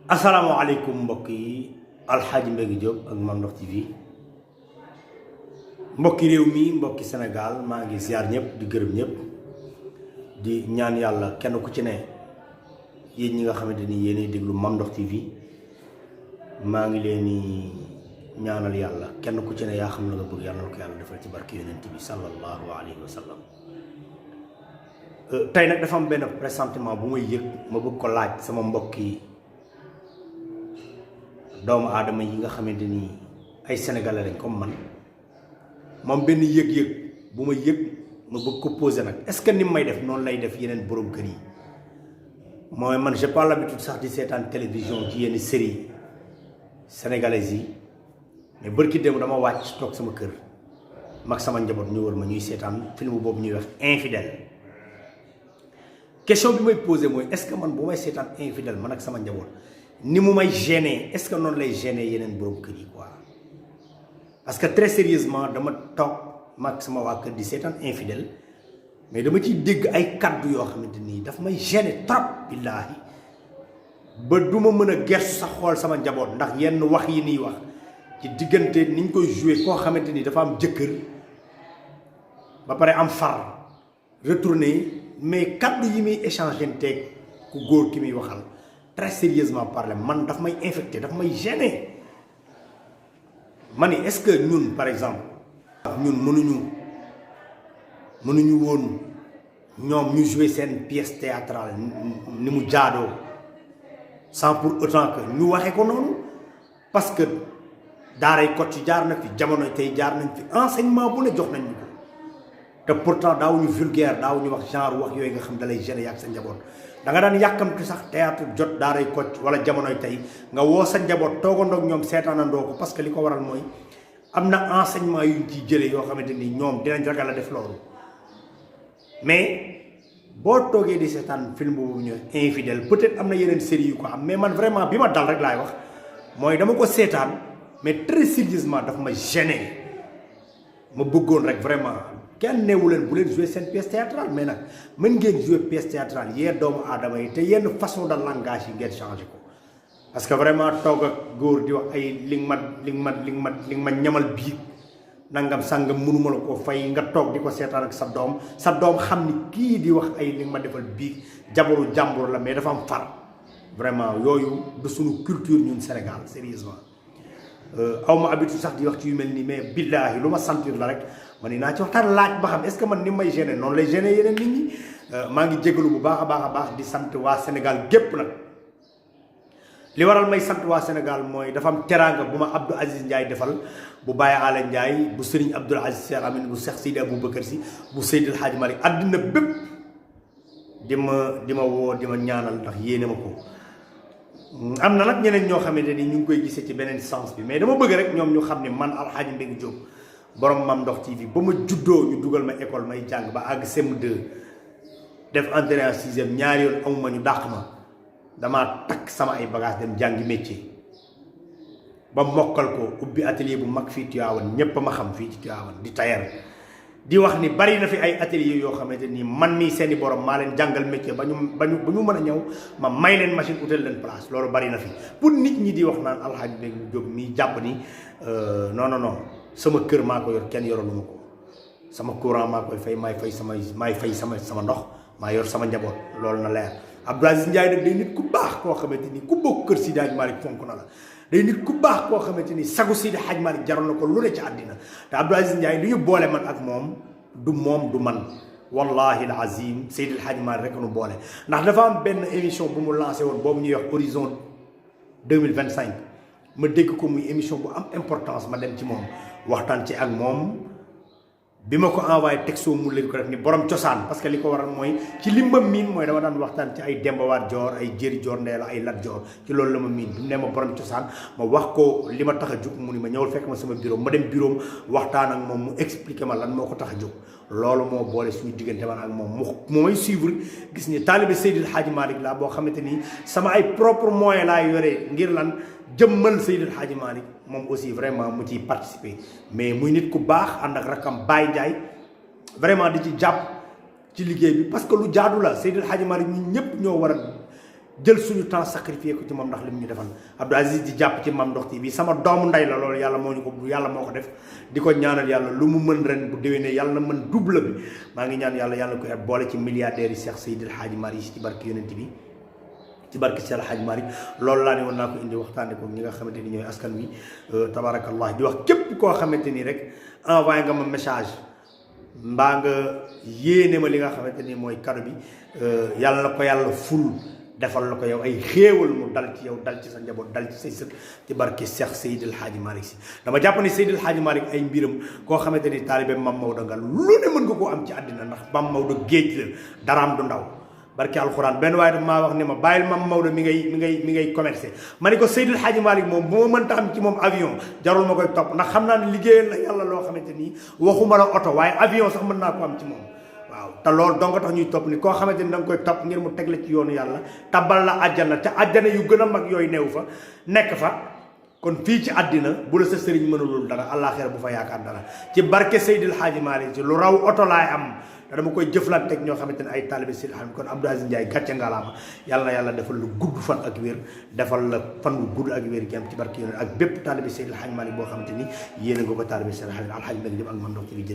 asalaamaaleykum mbokk yi Alxaaji Mbégi Diop ak Mame Ndokh TV mbokki réew mi mbokki Sénégal maa ngi ziar ñëpp di gërëm ñëpp di ñaan yàlla kenn ku ci ne yéen ñi nga xamante ni yéenay déglu Mame Ndokh TV maa ngi leen di ñaanal yàlla kenn ku ci ne yaa xam la nga bëgg yàlla na ko yàlla defal ci barke yonent bi sallallahu alayhi wa sallam. tey nag dafa am benn pressentiment bu may yëg ma bëgg ko laaj sama mbokki doomu aadama yi nga xamante ni ay sénégalais lañ comme man moom benn yëg-yëg bu ma yëg ma bëgg ko posé nag est-ce que ni may def noonu lay def yeneen borom kër yi mooy man j'ai pas l'habitude sax di seetaan télévision ci yenn série sénégalaises yi mais bërki démb dama wàcc toog sama kër mag sama njaboot ñu wër ma ñuy seetaan film boobu ñuy wax infidèle question bi may posé mooy est-ce que man bu may seetaan infidèle man ak sama njaboot ni mu may gêner est-ce que noonu lay gêner yeneen borom kër yi quoi parce que très sérieusement dama toog mag sama waa kër di seetaan infidèle mais dama ciy dégg ay kaddu yoo xamante nii daf may gêner trop billaahi ba du ma mën a gersu sax xool sama njaboot ndax yenn wax yi nii wax ci diggante ni ñu koy jouer koo xamante ni dafa am jëkkër ba pare am far retourner mais kaddu yi muy échanger teeg ku góor ki muy waxal très sérieusement parler man daf may infecté daf may gêner ma ni est-ce que ñun par exemple ñun mënuñu woon ñoom ñu jouer seen pièce théâtrale ni mu jaadoo sans pour autant que ñu waxee ko noonu parce que daaray Kocc ci jaar na fi jamono tey jaar nañ fi enseignement bu ne jox nañ ñu ko te pourtant daawuñu vulgaire daawuñu wax genre wax yooyu nga xam da lay gêner yàgg sa njaboot da nga daan yàkkamti sax théâtre jot daaray Kocc wala jamonoy tey nga woo sa njaboot toogandoog ñoom seetaanandoo ko parce que li ko waral mooy am na enseignement yuñ ciy jëlee yoo xamante ni ñoom dinañ ragal a def loolu mais boo toogee di seetaan film boobu ñu infidèle peut-être am na yeneen série yu ko am mais man vraiment bi ma dal rek laay wax mooy dama ko seetaan mais très sérieusement daf ma gêner ma bëggoon rek vraiment kenn neewu leen bu leen jouer seen pièce théâtrale mais nag mën ngeen jouer pièce théâtrale yee doomu aadama yi te yenn façon de langage yi ngeen changé ko parce que vraiment toog ak góor di wax ay li nga ma ñamal biig nangam sàngam mënuma la ko fay nga toog di ko seetaan ak sa doom xam ni kii di wax ay li nga ma defal biig jabaru jàmbur la mais dafa am far vraiment yooyu du suñu culture ñun Sénégal sérieusement aw ma habitude sax di wax ci yu mel nii mais billaahi lu ma sentir la rek man ni naa ci waxtaan laaj ba xam est-ce que man ni may gêner noonu lay gêner yeneen nit ñi maa ngi jégalu bu baax a baax di sant waa Sénégal gépp nag li waral may sant waa Sénégal mooy dafa am teraanga bu ma Abdou Aziz Ndiaye defal bu Baye Ala Ndiaye bu Serigne Abdoul Aziz Sy Amin bu Cheikh Seydi Aboubacar Sy bu Seydi El Hadji Malick àddina bépp di ma woo di ma ñaanal ndax yéene ma ko am na nag ñeneen ñoo xamante ni ñu ngi koy gisee ci beneen sens bi mais dama bëgg rek ñoom ñu xam ne man Alxaaji Mbégi Diop borom Mame Ndokh TV ba ma juddoo ñu dugal ma école may jàng ba àgg CM2 def entrée en sixième ñaari yoon amuma ñu dàq ma damaa takk sama ay bagages dem jàngi métier ba mokkal ko ubbi atelier bu mag fii Tivaouane ñépp a ma xam fii ci Tivaouane di tailleur di wax ni bari na fi ay atelier yoo xamante ni man mii seeni borom maa leen jàngal métier ba ñu mën a ñëw ma may leen machine utal leen place loolu bari na fi pour nit ñi di wax naan Alxaaji Mbégi Diop mii jàpp ni non sama kër maa ko yor kenn yoraluma ko sama courant maa koy fay maay fay sama ndox maa yor sama njaboot loolu na leer Abdou Aziz Ndiaye nag day nit ku baax koo xamante ni ku bokk kër Seydi Hadji Malick fonk na la day nit ku baax koo xamante ni sagu Seydi Hadji Malick jaral na ko lu ne ci àddina te Abdou Aziz Ndiaye li ñu boole man ak moom du man wallahi al azim Seydi Hadji Malick rek nu boole ndax dafa am benn émission bu mu lancé woon boobu ñuy wax horizon 2025 ma dégg ko muy émission bu am importance ma dem ci moom waxtaan ci ak moom bi ma ko envoyé texto mu leen ko def ni borom cosaan parce que li ko waral mooy ci li ma miin mooy dama daan waxtaan ci ay Demba War Joor ay Jéeri Joor Ndeela ay Lat Joor ci loolu la ma miin bi mu ne ma borom cosaan ma wax ko li ma tax a jóg mu ni ma ñëwul fekk ma sama bureau ma dem bureau waxtaan ak moom mu expliqué ma lan moo ko tax a jóg loolu moo boole suñu diggante man ak moom mu may suivre gis ni taalibe Seydil Hadji Malick laa boo xamante ni sama ay propre moyen laa yore ngir lan jëmmal Seydil Hadji Malick moom aussi vraiment mu ciy participer mais muy nit ku baax ànd ak rakam Baye Ndiaye vraiment di ci jàpp ci liggéey bi parce que lu jaadu la Seydil Hadji Malick ñun ñëpp ñoo war a jël suñu temps sacrifié ko ci moom ndax lim ñu defal Abdou Aziz di jàpp ci Mame Ndokh TV sama doomu ndey la loolu yàlla moo ñu ko def di ko ñaanal yàlla lu mu mën ren bu déwénee yàlla na mën double bi maa ngi ñaan yàlla ko boole ci milliardaires yi Cheikh Seydil Hadji Malick ci barke yonent bi ci barke Cheikh Hadji Malick loolu laa ne woon naa ko indi waxtaane ko ñi nga xamante ni ñooy askan wi tabarakallah di wax képp koo xamante ni rek envoyé nga ma message mbaa nga yéene ma li nga xamante ni mooy cadeau bi yàlla na ko yàlla ful defal la ko yow ay xéewal mu dal ci yow dal ci sa njaboot dal ci say sët ci barke Cheikh Seydil Hadji Malick si dama jàpp ni Seydil Hadji Malick ay mbiram koo xamante ni taalibe Mame Maodo nga lu ne mën nga koo am ci àddina ndax Mame Maodo géej la daraam du ndaw barke alxuraan benn waaye daf maa wax ne ma bàyyil Mame Maodo mi ngay commercé ma ne ko Seydil Hadji Malick moom bu ma mënta am ci moom avion jarul ma koy topp ndax xam naa ne liggéeyal na yàlla loo xamante ni waxuma la oto waaye avion sax mën naa ko am ci moom waaw te loolu dong tax ñuy topp ni koo xamante ni da nga koy topp ngir mu teg la ci yoonu yàlla tabal la àjjana te àjjana yu gën a mag yooyu neew fa nekk fa kon fii ci àddina bu la sa sëriñ mënulul dara àllaaxira bu fa yaakaar dara ci barke Seydil Hadji Malick ci lu raw oto laay am te dama koy jëflanteeg ñoo xamante ne ay taalibe Seydil Hadji kon Abdou Aziz Ndiaye gàcce ngalaama yàlla na yàlla defal lu gudd fan ak wér defal la fan lu gudd ak wér gi am ci barke yoon ak bépp taalibe Seydil Hadji Malick boo xamante ni yéen a nga ko taalibe Seydil Hadji Malick ak Mame Ndokh TV